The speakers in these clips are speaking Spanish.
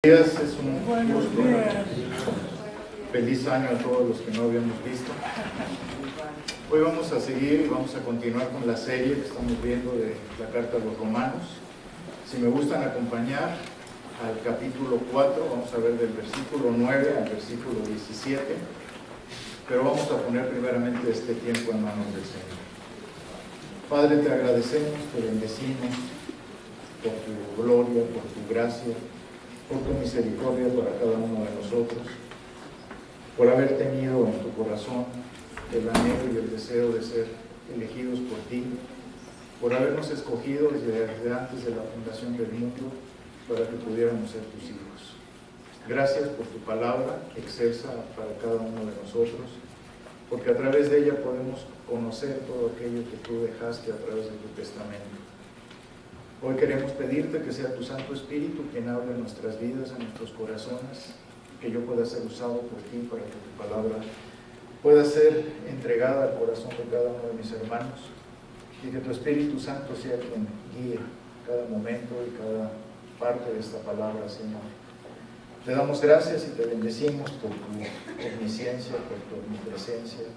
Días, es un gusto. Feliz año a todos los que no habíamos visto. Hoy vamos a seguir y vamos a continuar con la serie que estamos viendo de la carta a los romanos. Si me gustan acompañar al capítulo 4, vamos a ver del versículo 9 al versículo 17, pero vamos a poner primeramente este tiempo en manos del Señor. Padre, te agradecemos, te bendecimos por tu gloria, por tu gracia, por tu misericordia para cada uno de nosotros, por haber tenido en tu corazón el anhelo y el deseo de ser elegidos por ti, por habernos escogido desde antes de la fundación del mundo para que pudiéramos ser tus hijos. Gracias por tu palabra excelsa para cada uno de nosotros, porque a través de ella podemos conocer todo aquello que tú dejaste a través de tu testamento. Hoy queremos pedirte que sea tu Santo Espíritu quien hable en nuestras vidas, en nuestros corazones, que yo pueda ser usado por ti para que tu palabra pueda ser entregada al corazón de cada uno de mis hermanos y que tu Espíritu Santo sea quien guíe cada momento y cada parte de esta palabra, Señor. Te damos gracias y te bendecimos por tu omnisciencia, por tu omnipresencia,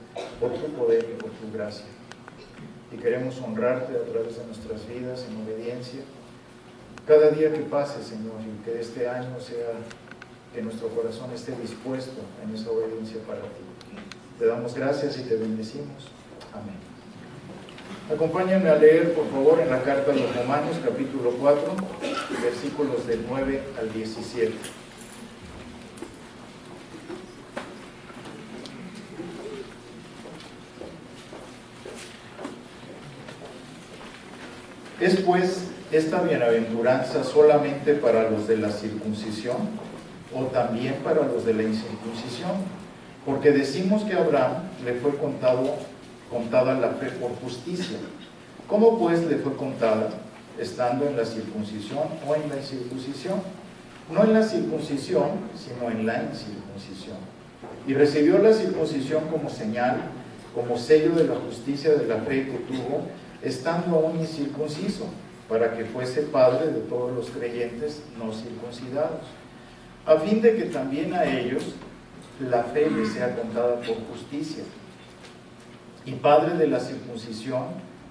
por tu poder y por tu gracia. Y queremos honrarte a través de nuestras vidas en obediencia. Cada día que pase, Señor, y que este año sea que nuestro corazón esté dispuesto en esa obediencia para ti. Te damos gracias y te bendecimos. Amén. Acompáñenme a leer, por favor, en la carta a los Romanos, capítulo 4, versículos del 9 al 17. ¿Es pues esta bienaventuranza solamente para los de la circuncisión o también para los de la incircuncisión? Porque decimos que a Abraham le fue contada la fe por justicia. ¿Cómo pues le fue contada? ¿Estando en la circuncisión o en la incircuncisión? No en la circuncisión, sino en la incircuncisión. Y recibió la circuncisión como señal, como sello de la justicia de la fe que tuvo, estando aún incircunciso, para que fuese padre de todos los creyentes no circuncidados, a fin de que también a ellos la fe les sea contada por justicia, y padre de la circuncisión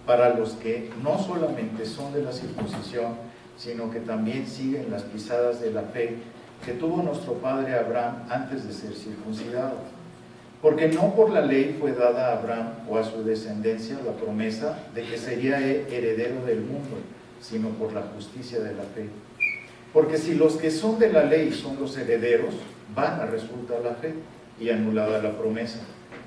para los que no solamente son de la circuncisión, sino que también siguen las pisadas de la fe que tuvo nuestro padre Abraham antes de ser circuncidado. Porque no por la ley fue dada a Abraham o a su descendencia la promesa de que sería heredero del mundo, sino por la justicia de la fe. Porque si los que son de la ley son los herederos, vana resulta la fe y anulada la promesa.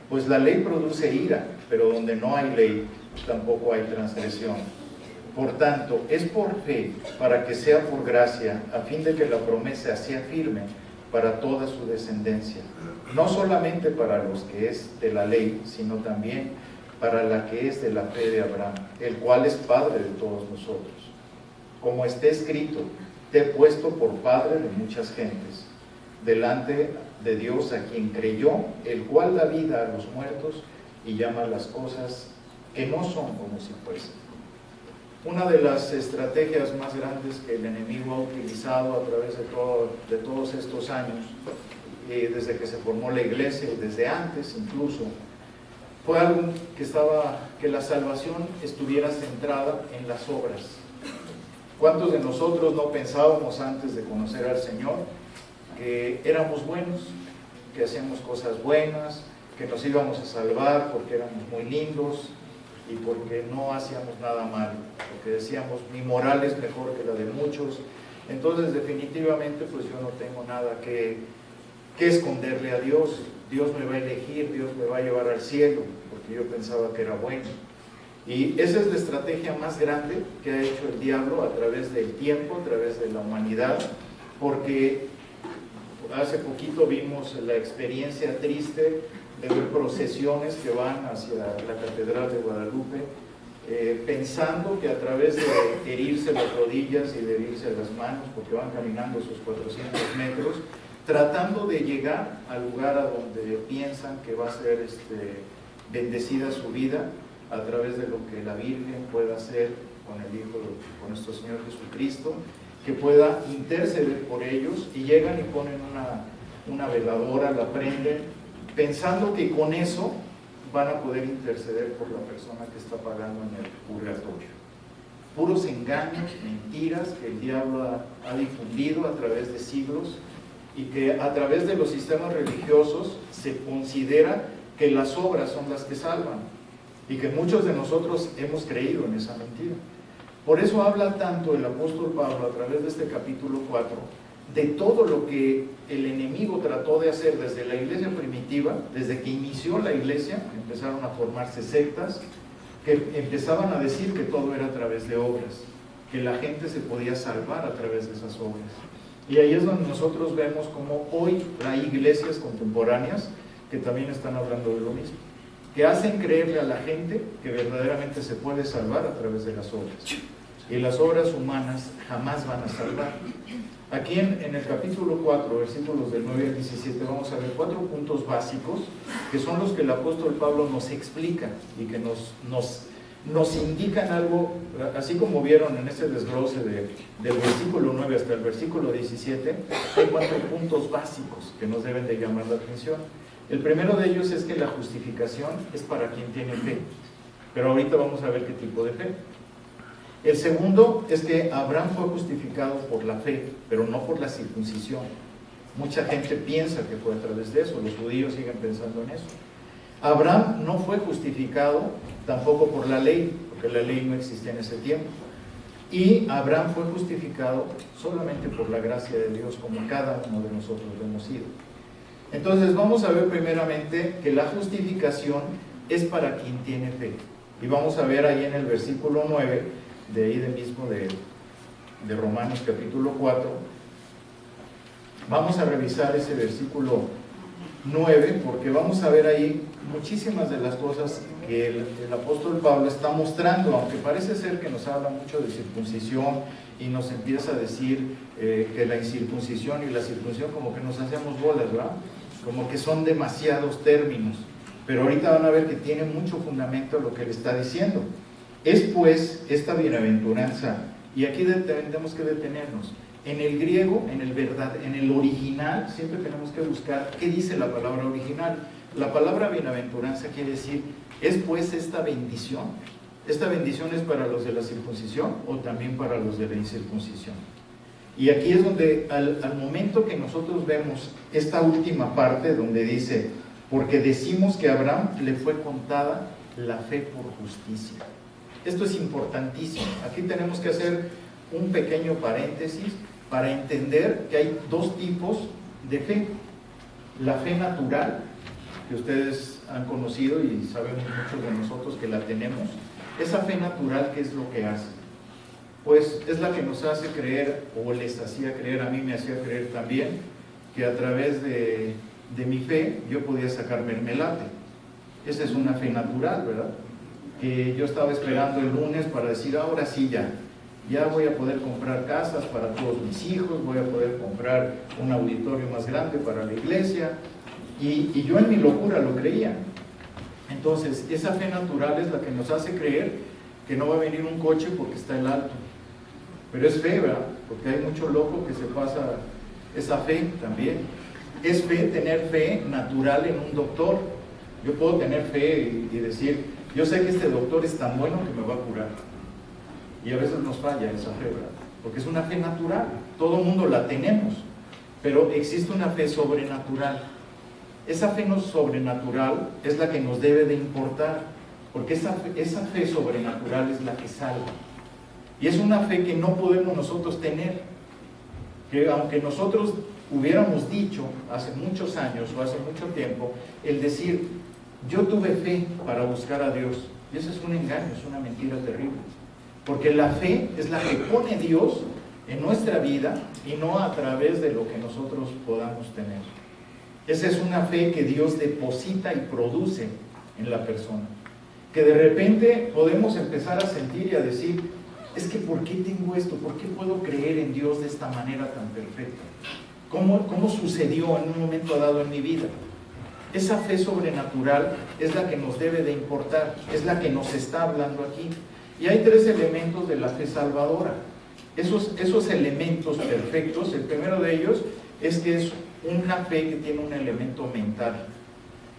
Pues la ley produce ira, pero donde no hay ley, tampoco hay transgresión. Por tanto, es por fe, para que sea por gracia, a fin de que la promesa sea firme para toda su descendencia, no solamente para los que es de la ley, sino también para la que es de la fe de Abraham, el cual es padre de todos nosotros. Como está escrito, te he puesto por padre de muchas gentes, delante de Dios a quien creyó, el cual da vida a los muertos y llama las cosas que no son como si fuesen. Una de las estrategias más grandes que el enemigo ha utilizado a través de todos estos años, desde que se formó la iglesia y desde antes incluso, fue algo que la salvación estuviera centrada en las obras. ¿Cuántos de nosotros no pensábamos antes de conocer al Señor que éramos buenos, que hacíamos cosas buenas, que nos íbamos a salvar porque éramos muy lindos y porque no hacíamos nada mal, porque decíamos mi moral es mejor que la de muchos, entonces definitivamente pues yo no tengo nada que esconderle a Dios, Dios me va a elegir, Dios me va a llevar al cielo, porque yo pensaba que era bueno. Y esa es la estrategia más grande que ha hecho el diablo a través del tiempo, a través de la humanidad, porque hace poquito vimos la experiencia triste de ver procesiones que van hacia la Catedral de Guadalupe, pensando que a través de herirse las rodillas y de herirse las manos, porque van caminando esos 400 metros, tratando de llegar al lugar a donde piensan que va a ser bendecida su vida a través de lo que la Virgen pueda hacer con el Hijo, con nuestro Señor Jesucristo, que pueda interceder por ellos, y llegan y ponen una veladora, la prenden, pensando que con eso van a poder interceder por la persona que está pagando en el purgatorio. Puros engaños, mentiras que el diablo ha difundido a través de siglos, y que a través de los sistemas religiosos se considera que las obras son las que salvan, y que muchos de nosotros hemos creído en esa mentira. Por eso habla tanto el apóstol Pablo a través de este capítulo 4 de todo lo que el enemigo trató de hacer desde la iglesia primitiva. Desde que inició la iglesia empezaron a formarse sectas que empezaban a decir que todo era a través de obras, que la gente se podía salvar a través de esas obras. Y ahí es donde nosotros vemos como hoy hay iglesias contemporáneas que también están hablando de lo mismo, que hacen creerle a la gente que verdaderamente se puede salvar a través de las obras, y las obras humanas jamás van a salvar. Aquí en el capítulo 4, versículos del 9 al 17, vamos a ver 4 puntos básicos que son los que el apóstol Pablo nos explica y que nos indican algo, así como vieron en ese desglose del versículo 9 hasta el versículo 17, hay 4 puntos básicos que nos deben de llamar la atención. El primero de ellos es que la justificación es para quien tiene fe, pero ahorita vamos a ver qué tipo de fe. El segundo es que Abraham fue justificado por la fe, pero no por la circuncisión. Mucha gente piensa que fue a través de eso, los judíos siguen pensando en eso. Abraham no fue justificado tampoco por la ley, porque la ley no existía en ese tiempo. Y Abraham fue justificado solamente por la gracia de Dios, como cada uno de nosotros lo hemos sido. Entonces vamos a ver primeramente que la justificación es para quien tiene fe. Y vamos a ver ahí en el versículo 9, de ahí mismo de Romanos capítulo 4, vamos a revisar ese versículo 9, porque vamos a ver ahí muchísimas de las cosas que el apóstol Pablo está mostrando, aunque parece ser que nos habla mucho de circuncisión y nos empieza a decir que la incircuncisión y la circuncisión como que nos hacemos bolas, ¿verdad? Como que son demasiados términos, pero ahorita van a ver que tiene mucho fundamento lo que él está diciendo. Es pues esta bienaventuranza, y aquí tenemos que detenernos, en el griego, en el original, siempre tenemos que buscar qué dice la palabra original. La palabra bienaventuranza quiere decir, es pues esta bendición. ¿Esta bendición es para los de la circuncisión o también para los de la incircuncisión? Y aquí es donde al momento que nosotros vemos esta última parte donde dice, porque decimos que a Abraham le fue contada la fe por justicia. Esto es importantísimo. Aquí tenemos que hacer un pequeño paréntesis para entender que hay 2 tipos de fe. La fe natural, que ustedes han conocido y sabemos muchos de nosotros que la tenemos. Esa fe natural, ¿qué es lo que hace? Pues es la que nos hace creer, o les hacía creer, a mí me hacía creer también, que a través de mi fe yo podía sacar mermelada. Esa es una fe natural, ¿verdad? Que yo estaba esperando el lunes para decir, ahora sí ya voy a poder comprar casas para todos mis hijos, voy a poder comprar un auditorio más grande para la iglesia, y yo en mi locura lo creía. Entonces esa fe natural es la que nos hace creer que no va a venir un coche porque está el alto, pero es fe, ¿verdad? Porque hay mucho loco que se pasa esa fe también. Es fe, tener fe natural en un doctor. Yo puedo tener fe y decir, yo sé que este doctor es tan bueno que me va a curar, y a veces nos falla esa fe, ¿verdad? Porque es una fe natural, todo el mundo la tenemos, pero existe una fe sobrenatural. Esa fe sobrenatural es la que nos debe de importar, porque esa fe sobrenatural es la que salva, y es una fe que no podemos nosotros tener, que aunque nosotros hubiéramos dicho hace muchos años o hace mucho tiempo, el decir, yo tuve fe para buscar a Dios, y eso es un engaño, es una mentira terrible, porque la fe es la que pone Dios en nuestra vida y no a través de lo que nosotros podamos tener. Esa es una fe que Dios deposita y produce en la persona, que de repente podemos empezar a sentir y a decir, es que ¿por qué tengo esto? ¿Por qué puedo creer en Dios de esta manera tan perfecta? ¿Cómo sucedió en un momento dado en mi vida? Esa fe sobrenatural es la que nos debe de importar, es la que nos está hablando aquí. Y hay 3 elementos de la fe salvadora. esos elementos perfectos, el primero de ellos es que es una fe que tiene un elemento mental.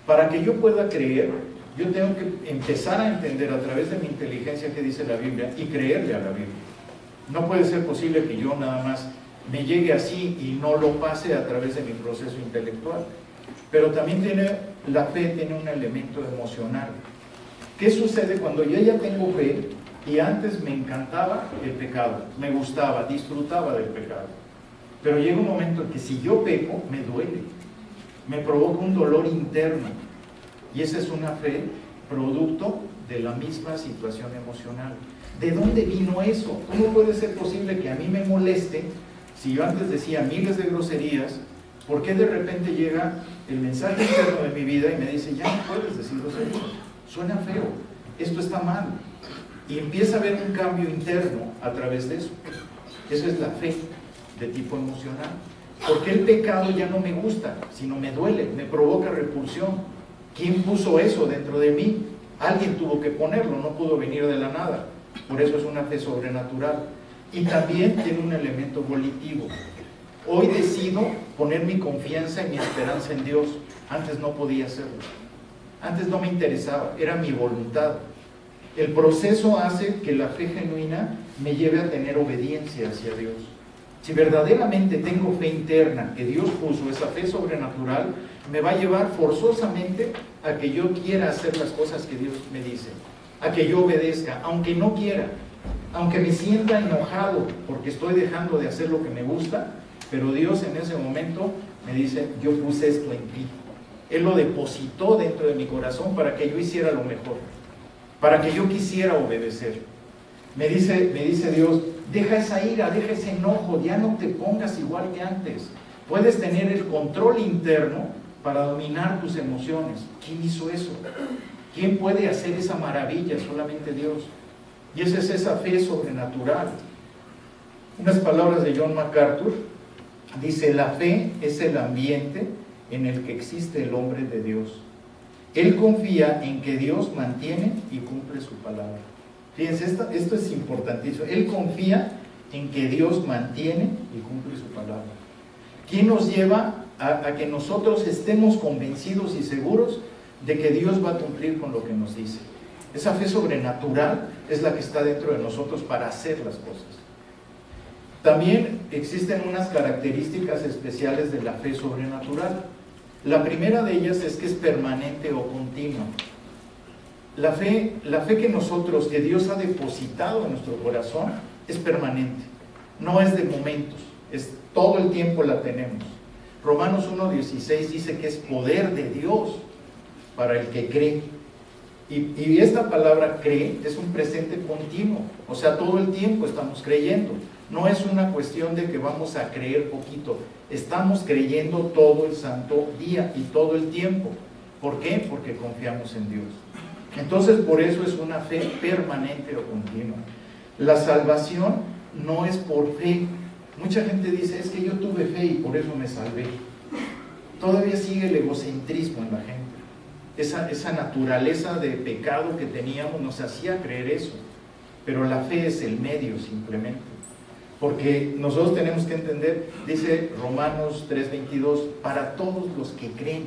Para que yo pueda creer, yo tengo que empezar a entender a través de mi inteligencia qué dice la Biblia y creerle a la Biblia. No puede ser posible que yo nada más me llegue así y no lo pase a través de mi proceso intelectual. Pero también la fe tiene un elemento emocional. ¿Qué sucede cuando yo ya tengo fe y antes me encantaba el pecado, me gustaba, disfrutaba del pecado? Pero llega un momento en que si yo peco, me duele, me provoca un dolor interno. Y esa es una fe producto de la misma situación emocional. ¿De dónde vino eso? ¿Cómo puede ser posible que a mí me moleste si yo antes decía miles de groserías? ¿Por qué de repente llega el mensaje interno de mi vida y me dice, ya no puedes decir groserías? Suena feo, esto está mal. Y empieza a haber un cambio interno a través de eso. Esa es la fe de tipo emocional. Porque el pecado ya no me gusta, sino me duele, me provoca repulsión. ¿Quién puso eso dentro de mí? Alguien tuvo que ponerlo, no pudo venir de la nada. Por eso es una fe sobrenatural. Y también tiene un elemento volitivo. Hoy decido poner mi confianza y mi esperanza en Dios. Antes no podía hacerlo. Antes no me interesaba, era mi voluntad. El proceso hace que la fe genuina me lleve a tener obediencia hacia Dios. Si verdaderamente tengo fe interna que Dios puso, esa fe sobrenatural, me va a llevar forzosamente a que yo quiera hacer las cosas que Dios me dice, a que yo obedezca, aunque no quiera, aunque me sienta enojado porque estoy dejando de hacer lo que me gusta, pero Dios en ese momento me dice, yo puse esto en ti. Él lo depositó dentro de mi corazón para que yo hiciera lo mejor, para que yo quisiera obedecer. Me dice Dios, deja esa ira, deja ese enojo, ya no te pongas igual que antes. Puedes tener el control interno para dominar tus emociones. ¿Quién hizo eso? ¿Quién puede hacer esa maravilla? Solamente Dios. Y esa es esa fe sobrenatural. Unas palabras de John MacArthur, dice, la fe es el ambiente en el que existe el hombre de Dios. Él confía en que Dios mantiene y cumple su palabra. Fíjense, esto es importantísimo. Él confía en que Dios mantiene y cumple su palabra. ¿Quién nos lleva a que nosotros estemos convencidos y seguros de que Dios va a cumplir con lo que nos dice? Esa fe sobrenatural es la que está dentro de nosotros para hacer las cosas. También existen unas características especiales de la fe sobrenatural. La primera de ellas es que es permanente o continua. La fe que Dios ha depositado en nuestro corazón es permanente, no es de momentos, es todo el tiempo la tenemos. Romanos 1:16 dice que es poder de Dios para el que cree. Y esta palabra cree es un presente continuo, o sea, todo el tiempo estamos creyendo. No es una cuestión de que vamos a creer poquito, estamos creyendo todo el santo día y todo el tiempo. ¿Por qué? Porque confiamos en Dios. Entonces, por eso es una fe permanente o continua. La salvación no es por fe. Mucha gente dice, es que yo tuve fe y por eso me salvé. Todavía sigue el egocentrismo en la gente. Esa naturaleza de pecado que teníamos nos hacía creer eso. Pero la fe es el medio simplemente. Porque nosotros tenemos que entender, dice Romanos 3:22, para todos los que creen,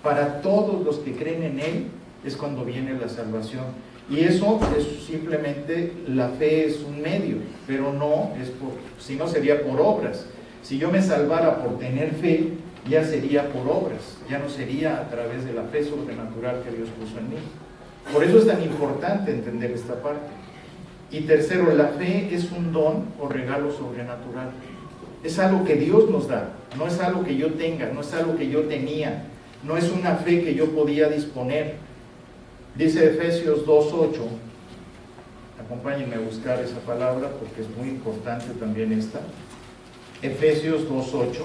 para todos los que creen en Él, es cuando viene la salvación. Y eso es simplemente, la fe es un medio, pero no es si no sería por obras. Si yo me salvara por tener fe, ya sería por obras, ya no sería a través de la fe sobrenatural que Dios puso en mí. Por eso es tan importante entender esta parte. Y tercero, la fe es un don o regalo sobrenatural. Es algo que Dios nos da, no es algo que yo tenga, no es algo que yo tenía, no es una fe que yo podía disponer. Dice Efesios 2:8, acompáñenme a buscar esa palabra porque es muy importante también esta. Efesios 2:8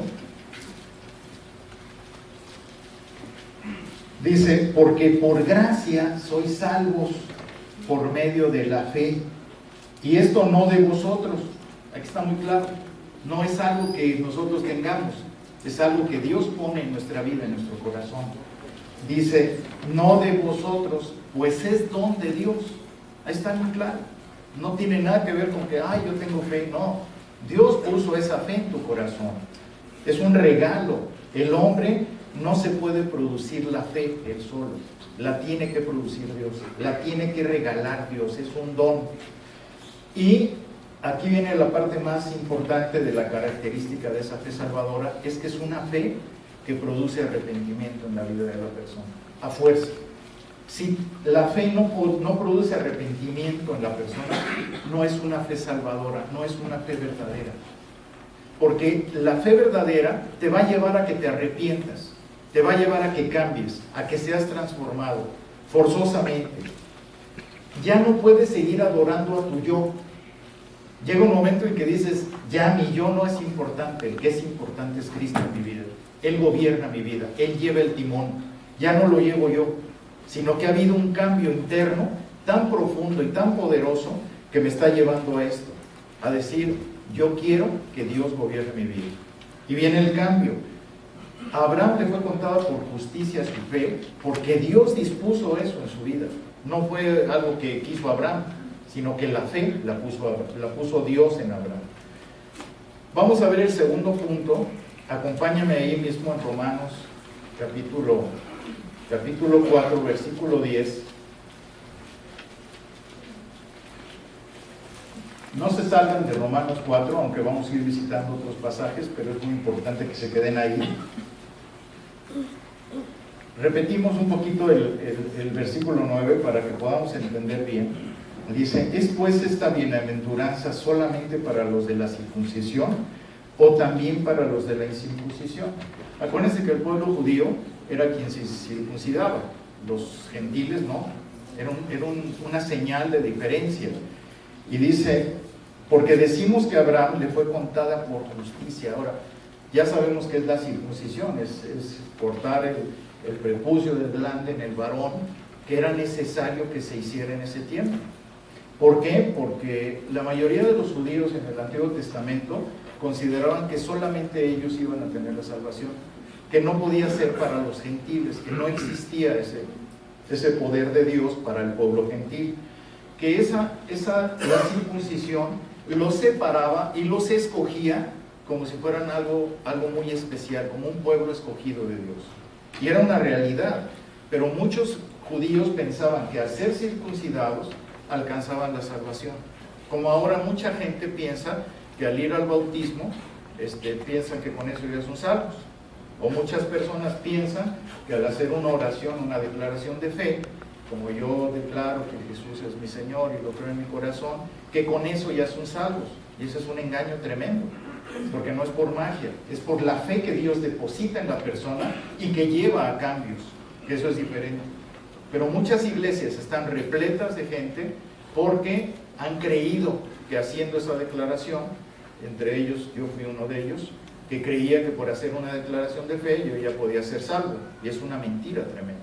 dice, porque por gracia sois salvos por medio de la fe, y esto no de vosotros. Aquí está muy claro, no es algo que nosotros tengamos, es algo que Dios pone en nuestra vida, en nuestro corazón. Dice, no de vosotros, pues es don de Dios. Ahí está muy claro. No tiene nada que ver con que, ay, yo tengo fe. No, Dios puso esa fe en tu corazón. Es un regalo. El hombre no se puede producir la fe él solo. La tiene que producir Dios. La tiene que regalar Dios. Es un don. Y aquí viene la parte más importante de la característica de esa fe salvadora, es que es una fe que produce arrepentimiento en la vida de la persona, a fuerza. Si la fe no produce arrepentimiento en la persona, no es una fe salvadora, no es una fe verdadera. Porque la fe verdadera te va a llevar a que te arrepientas, te va a llevar a que cambies, a que seas transformado, forzosamente. Ya no puedes seguir adorando a tu yo. Llega un momento en que dices, ya mi yo no es importante, el que es importante es Cristo en mi vida. Él gobierna mi vida, Él lleva el timón, ya no lo llevo yo, sino que ha habido un cambio interno tan profundo y tan poderoso que me está llevando a esto, a decir, yo quiero que Dios gobierne mi vida. Y viene el cambio. A Abraham le fue contada por justicia su fe, porque Dios dispuso eso en su vida. No fue algo que quiso Abraham, sino que la fe la puso Dios en Abraham. Vamos a ver el segundo punto. Acompáñame ahí mismo en Romanos capítulo 4, versículo 10. No se salgan de Romanos 4, aunque vamos a ir visitando otros pasajes, pero es muy importante que se queden ahí. Repetimos un poquito el versículo 9 para que podamos entender bien. Dice, ¿es pues esta bienaventuranza solamente para los de la circuncisión o también para los de la incircuncisión? Acuérdense que el pueblo judío era quien se circuncidaba, los gentiles no, era una señal de diferencia. Y dice, porque decimos que a Abraham le fue contada por justicia. Ahora, ya sabemos que es la circuncisión, es cortar el prepucio de delante en el varón, que era necesario que se hiciera en ese tiempo. ¿Por qué? Porque la mayoría de los judíos en el Antiguo Testamento consideraban que solamente ellos iban a tener la salvación, que no podía ser para los gentiles, que no existía ese poder de Dios para el pueblo gentil, que la circuncisión los separaba y los escogía como si fueran algo muy especial, como un pueblo escogido de Dios. Y era una realidad, pero muchos judíos pensaban que al ser circuncidados alcanzaban la salvación. Como ahora mucha gente piensa que al ir al bautismo, piensan que con eso ya son salvos. O muchas personas piensan que al hacer una oración, una declaración de fe, como yo declaro que Jesús es mi Señor y lo creo en mi corazón, que con eso ya son salvos. Y eso es un engaño tremendo, porque no es por magia, es por la fe que Dios deposita en la persona y que lleva a cambios, que eso es diferente. Pero muchas iglesias están repletas de gente porque han creído que haciendo esa declaración, entre ellos, yo fui uno de ellos, que creía que por hacer una declaración de fe yo ya podía ser salvo, y es una mentira tremenda.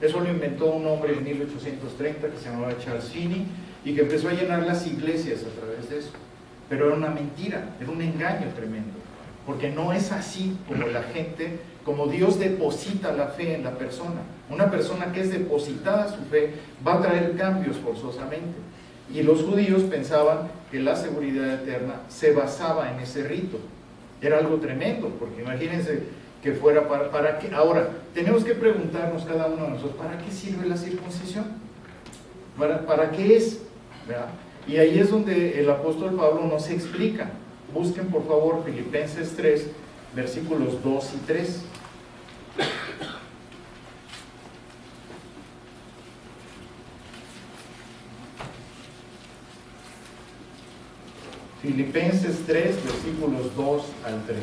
Eso lo inventó un hombre en 1830 que se llamaba Charles Finney y que empezó a llenar las iglesias a través de eso. Pero era una mentira, era un engaño tremendo, porque no es así como la gente, como Dios deposita la fe en la persona. Una persona que es depositada su fe va a traer cambios forzosamente. Y los judíos pensaban que la seguridad eterna se basaba en ese rito. Era algo tremendo, porque imagínense que fuera para qué. Ahora, tenemos que preguntarnos cada uno de nosotros, ¿para qué sirve la circuncisión? ¿Para qué es? ¿Verdad? Y ahí es donde el apóstol Pablo nos explica. Busquen por favor Filipenses 3, versículos 2 y 3. Filipenses 3, versículos 2 al 3.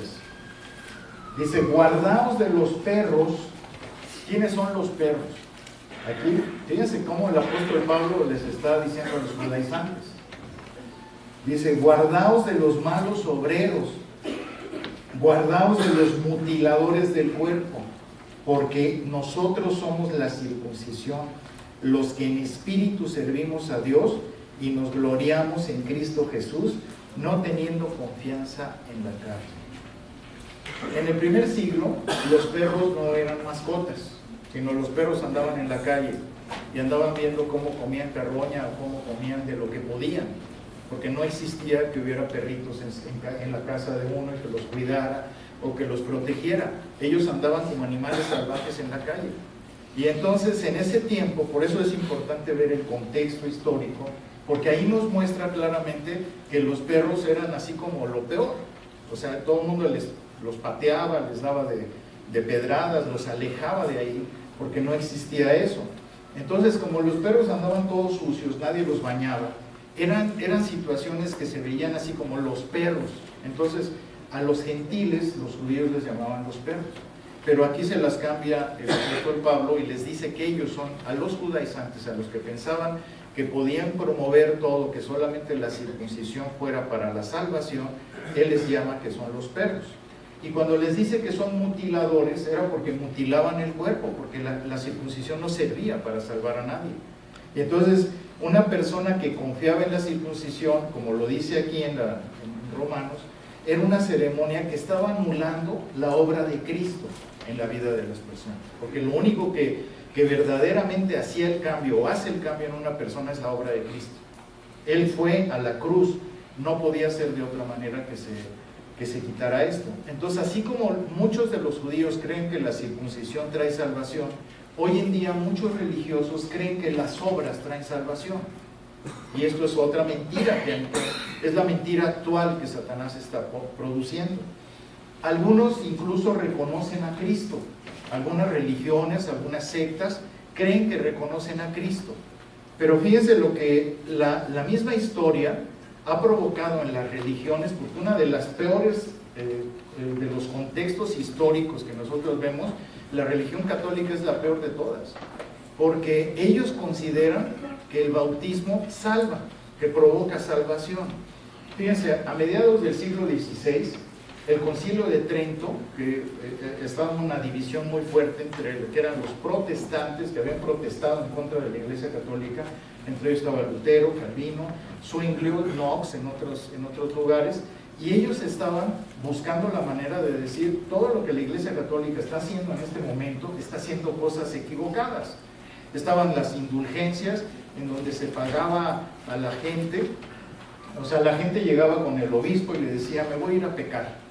Dice, guardaos de los perros. ¿Quiénes son los perros? Aquí, fíjense cómo el apóstol Pablo les está diciendo a los judaizantes. Dice, guardaos de los malos obreros, guardaos de los mutiladores del cuerpo, porque nosotros somos la circuncisión, los que en espíritu servimos a Dios y nos gloriamos en Cristo Jesús, no teniendo confianza en la carne. En el primer siglo, los perros no eran mascotas, sino los perros andaban en la calle y andaban viendo cómo comían carroña o cómo comían de lo que podían, porque no existía que hubiera perritos en la casa de uno y que los cuidara o que los protegiera. Ellos andaban como animales salvajes en la calle. Y entonces en ese tiempo, por eso es importante ver el contexto histórico, porque ahí nos muestra claramente que los perros eran así como lo peor. O sea, todo el mundo los pateaba, les daba de pedradas, los alejaba de ahí, porque no existía eso. Entonces, como los perros andaban todos sucios, nadie los bañaba, eran situaciones que se veían así como los perros. Entonces, a los gentiles, los judíos les llamaban los perros. Pero aquí se las cambia el apóstol Pablo y les dice que ellos son a los judaizantes, a los que pensaban que podían promover todo, que solamente la circuncisión fuera para la salvación, él les llama que son los perros. Y cuando les dice que son mutiladores, era porque mutilaban el cuerpo, porque la circuncisión no servía para salvar a nadie. Y entonces, una persona que confiaba en la circuncisión, como lo dice aquí en Romanos, era una ceremonia que estaba anulando la obra de Cristo en la vida de las personas, porque lo único que verdaderamente hacía el cambio o hace el cambio en una persona es la obra de Cristo. Él fue a la cruz, no podía ser de otra manera que se quitara esto. Entonces, así como muchos de los judíos creen que la circuncisión trae salvación, hoy en día muchos religiosos creen que las obras traen salvación. Y esto es otra mentira, es la mentira actual que Satanás está produciendo. Algunos incluso reconocen a Cristo. Algunas religiones, algunas sectas creen que reconocen a Cristo. Pero fíjense lo que la misma historia ha provocado en las religiones, porque una de las peores de los contextos históricos que nosotros vemos, la religión católica es la peor de todas, porque ellos consideran que el bautismo salva, que provoca salvación. Fíjense, a mediados del siglo XVI, el Concilio de Trento, que estaba en una división muy fuerte entre lo que eran los protestantes, que habían protestado en contra de la Iglesia Católica, entre ellos estaba Lutero, Calvino, Zwinglio, Knox, en otros lugares, y ellos estaban buscando la manera de decir, todo lo que la Iglesia Católica está haciendo en este momento, está haciendo cosas equivocadas. Estaban las indulgencias, en donde se pagaba a la gente, o sea, la gente llegaba con el obispo y le decía, me voy a ir a pecar.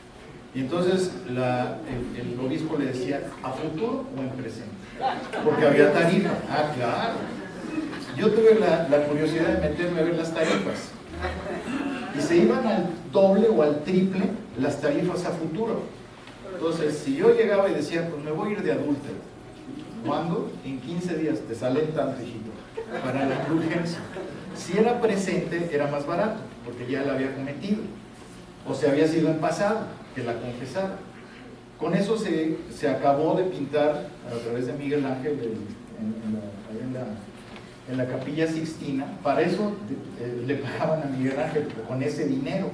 Y entonces el obispo le decía, ¿a futuro o en presente? Porque había tarifa. Ah, claro. Yo tuve la curiosidad de meterme a ver las tarifas. Y se iban al doble o al triple las tarifas a futuro. Entonces, si yo llegaba y decía, pues me voy a ir de adúltero. ¿Cuándo? En 15 días, te salen tanto, hijito, para la indulgencia. Si era presente, era más barato, porque ya la había cometido. O se había sido en pasado, que la confesara. Con eso se acabó de pintar, a través de Miguel Ángel, en la Capilla Sixtina. Para eso le pagaban a Miguel Ángel, con ese dinero.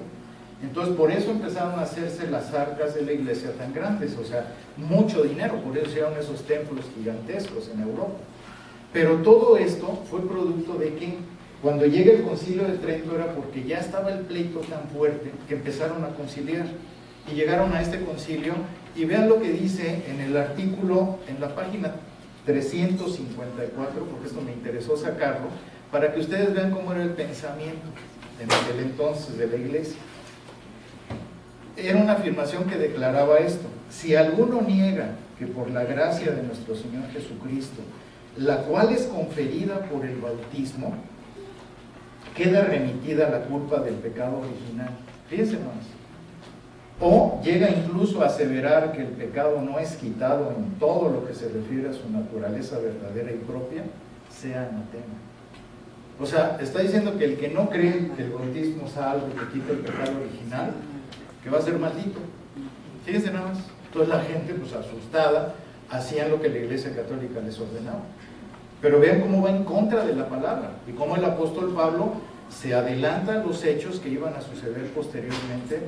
Entonces, por eso empezaron a hacerse las arcas de la iglesia tan grandes, o sea, mucho dinero, por eso hicieron esos templos gigantescos en Europa. Pero todo esto fue producto de que cuando llega el Concilio de Trento era porque ya estaba el pleito tan fuerte que empezaron a conciliar y llegaron a este concilio. Y vean lo que dice en el artículo, en la página 354, porque esto me interesó sacarlo, para que ustedes vean cómo era el pensamiento en aquel entonces de la iglesia. Era una afirmación que declaraba esto: si alguno niega que por la gracia de nuestro Señor Jesucristo, la cual es conferida por el bautismo, queda remitida la culpa del pecado original. Fíjense más. O llega incluso a aseverar que el pecado no es quitado en todo lo que se refiere a su naturaleza verdadera y propia, sea anatema. O sea, está diciendo que el que no cree que el bautismo salva y que quita el pecado original, que va a ser maldito. Fíjense nada más. Entonces la gente, pues asustada, hacían lo que la Iglesia Católica les ordenaba. Pero vean cómo va en contra de la palabra y cómo el apóstol Pablo se adelanta a los hechos que iban a suceder posteriormente,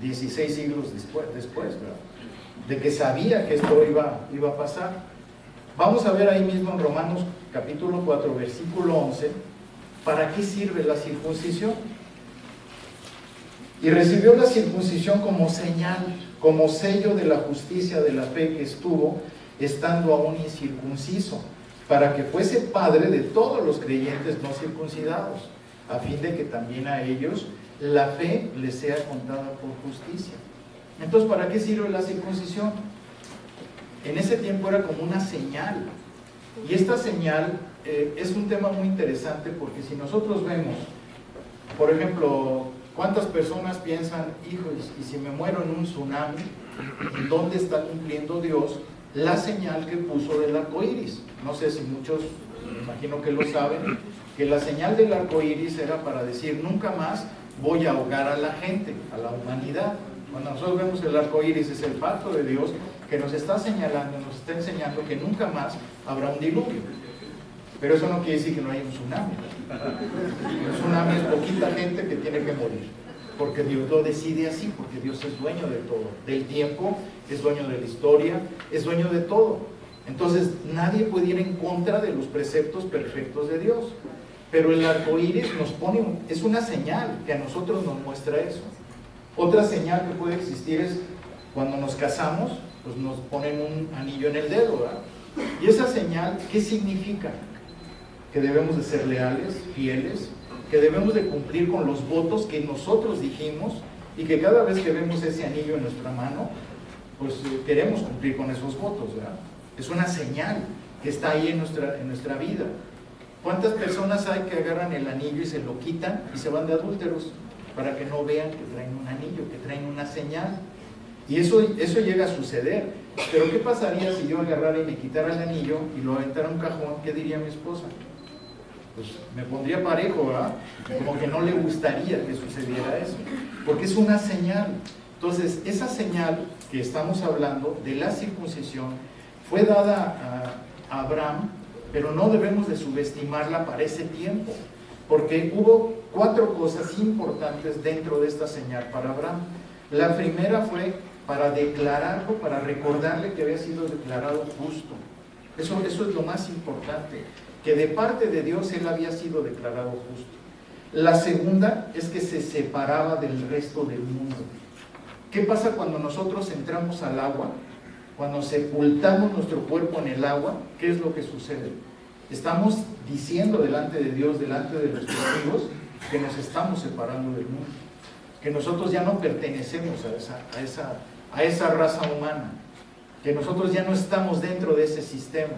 16 siglos después, ¿verdad? De que sabía que esto iba a pasar. Vamos a ver ahí mismo en Romanos capítulo 4, versículo 11, ¿para qué sirve la circuncisión? Y recibió la circuncisión como señal, como sello de la justicia de la fe que estuvo, estando aún incircunciso, para que fuese padre de todos los creyentes no circuncidados, a fin de que también a ellos la fe les sea contada por justicia. Entonces, ¿para qué sirve la circuncisión? En ese tiempo era como una señal, y esta señal es un tema muy interesante, porque si nosotros vemos, por ejemplo, ¿cuántas personas piensan, hijo, y si me muero en un tsunami, ¿en dónde está cumpliendo Dios la señal que puso del arco iris? No sé si muchos, me imagino que lo saben, que la señal del arco iris era para decir, nunca más voy a ahogar a la gente, a la humanidad. Cuando nosotros vemos el arco iris, es el pacto de Dios que nos está señalando, nos está enseñando que nunca más habrá un diluvio. Pero eso no quiere decir que no haya un tsunami. Un tsunami es poquita gente que tiene que morir, porque Dios lo decide así, porque Dios es dueño de todo, del tiempo, es dueño de la historia, es dueño de todo. Entonces nadie puede ir en contra de los preceptos perfectos de Dios. Pero el arco iris nos pone, es una señal que a nosotros nos muestra eso. Otra señal que puede existir es cuando nos casamos, pues nos ponen un anillo en el dedo, ¿verdad? Y esa señal, ¿qué significa? Que debemos de ser leales, fieles, que debemos de cumplir con los votos que nosotros dijimos, y que cada vez que vemos ese anillo en nuestra mano, pues queremos cumplir con esos votos, ¿verdad? Es una señal que está ahí en nuestra vida. ¿Cuántas personas hay que agarran el anillo y se lo quitan y se van de adúlteros para que no vean que traen un anillo, que traen una señal? Y eso llega a suceder. Pero ¿qué pasaría si yo agarrara y me quitara el anillo y lo aventara a un cajón? ¿Qué diría mi esposa? Pues me pondría parejo, ¿verdad? Como que no le gustaría que sucediera eso, porque es una señal. Entonces, esa señal que estamos hablando de la circuncisión fue dada a Abraham, pero no debemos de subestimarla para ese tiempo, porque hubo 4 cosas importantes dentro de esta señal para Abraham. La primera fue para declararlo, para recordarle que había sido declarado justo. Eso es lo más importante, que de parte de Dios él había sido declarado justo. La segunda es que se separaba del resto del mundo. ¿Qué pasa cuando nosotros entramos al agua? Cuando sepultamos nuestro cuerpo en el agua, ¿qué es lo que sucede? Estamos diciendo delante de Dios, delante de los testigos, que nos estamos separando del mundo, que nosotros ya no pertenecemos a esa raza humana, que nosotros ya no estamos dentro de ese sistema.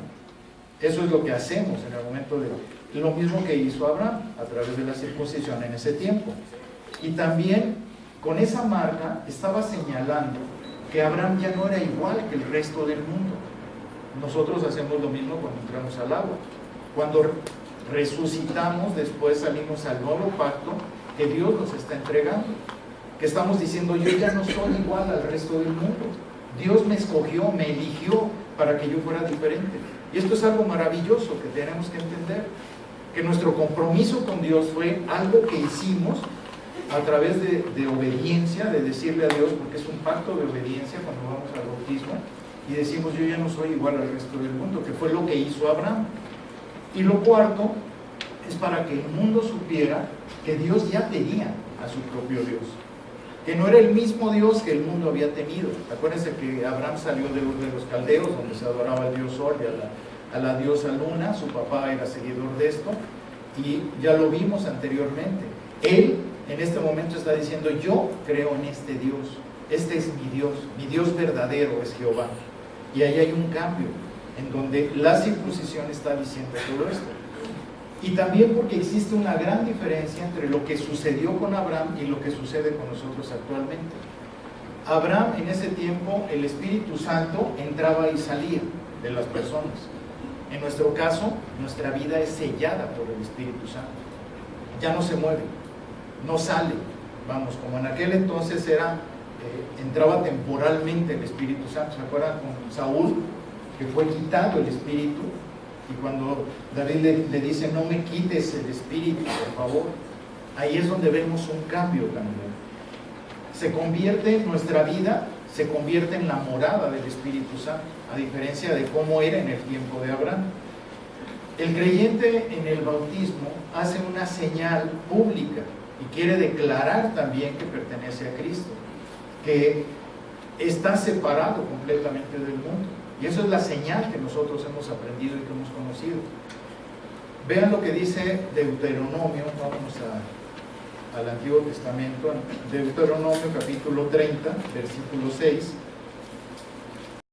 Eso es lo que hacemos en el momento de lo mismo que hizo Abraham a través de la circuncisión en ese tiempo. Y también con esa marca estaba señalando que Abraham ya no era igual que el resto del mundo. Nosotros hacemos lo mismo cuando entramos al agua. Cuando resucitamos, después salimos al nuevo pacto que Dios nos está entregando, que estamos diciendo, yo ya no soy igual al resto del mundo. Dios me escogió, me eligió para que yo fuera diferente. Y esto es algo maravilloso que tenemos que entender, que nuestro compromiso con Dios fue algo que hicimos a través de obediencia, de decirle a Dios, porque es un pacto de obediencia cuando vamos al bautismo, y decimos, yo ya no soy igual al resto del mundo, que fue lo que hizo Abraham. Y lo cuarto es para que el mundo supiera que Dios ya tenía a su propio Dios, que no era el mismo Dios que el mundo había tenido. Acuérdense que Abraham salió de los caldeos, donde se adoraba al dios Sol y a la diosa Luna. Su papá era seguidor de esto, y ya lo vimos anteriormente. Él en este momento está diciendo, yo creo en este Dios, este es mi Dios verdadero es Jehová. Y ahí hay un cambio, en donde la circuncisión está diciendo todo esto. Y también porque existe una gran diferencia entre lo que sucedió con Abraham y lo que sucede con nosotros actualmente. Abraham, en ese tiempo, el Espíritu Santo entraba y salía de las personas. En nuestro caso, nuestra vida es sellada por el Espíritu Santo. Ya no se mueve, no sale. Vamos, como en aquel entonces entraba temporalmente el Espíritu Santo. ¿Se acuerdan con Saúl? Que fue quitado el Espíritu. Y cuando David le dice, no me quites el Espíritu, por favor, ahí es donde vemos un cambio también. Se convierte nuestra vida, se convierte en la morada del Espíritu Santo, a diferencia de cómo era en el tiempo de Abraham. El creyente en el bautismo hace una señal pública y quiere declarar también que pertenece a Cristo, que está separado completamente del mundo. Y eso es la señal que nosotros hemos aprendido y que hemos conocido. Vean lo que dice Deuteronomio, vamos al Antiguo Testamento, Deuteronomio capítulo 30, versículo 6.